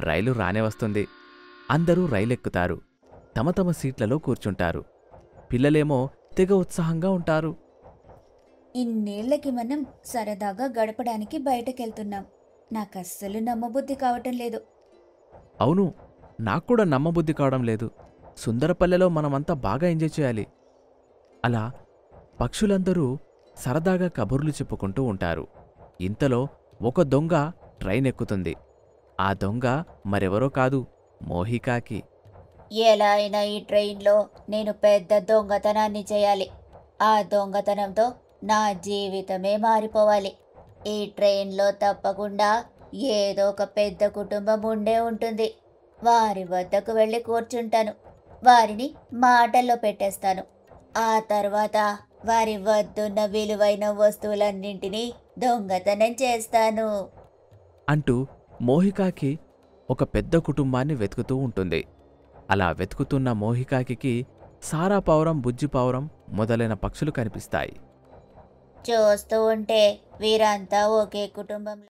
రైలు రానే వస్తుంది. అందరూ రైలెక్కుతారు. తమ తమ సీట్లలో కూర్చుంటారు. పిల్లలేమో తెగ ఉత్సాహంగా ఉంటారు. ఇన్నేళ్లకి మనం సరదాగా గడపడానికి బయటకెళ్తున్నాం. నాకస్సలు నమ్మబుద్ధి కావటం లేదు. అవును, నాక్కూడా నమ్మబుద్ధి కావడం లేదు. సుందరపల్లెలో మనమంతా బాగా ఎంజాయ్ చేయాలి. అలా పక్షులందరూ సరదాగా కబుర్లు చెప్పుకుంటూ ఉంటారు. ఇంతలో ఒక దొంగ ట్రైన్ ఎక్కుతుంది. ఆ దొంగ మరెవరో కాదు, మోహికాకి. ఎలా అయినా ఈ ట్రైన్లో నేను పెద్ద దొంగతనాన్ని చేయాలి. ఆ దొంగతనంతో నా జీవితమే మారిపోవాలి. ఈ ట్రైన్లో తప్పకుండా ఏదో ఒక పెద్ద కుటుంబం ఉండే ఉంటుంది. వారి వద్దకు వెళ్ళి కూర్చుంటాను. వారిని మాటల్లో పెట్టేస్తాను. ఆ తర్వాత వారి వద్దున్న విలువైన వస్తువులన్నింటినీ దొంగతనం చేస్తాను. అంటూ మోహికాకి ఒక పెద్ద కుటుంబాన్ని వెతుకుతూ ఉంటుంది. అలా వెతుకుతున్న మోహికాకి సారాపావురం, బుజ్జిపావురం మొదలైన పక్షులు కనిపిస్తాయి. చూస్తూ ఉంటే వీరంతా ఒకే కుటుంబంలో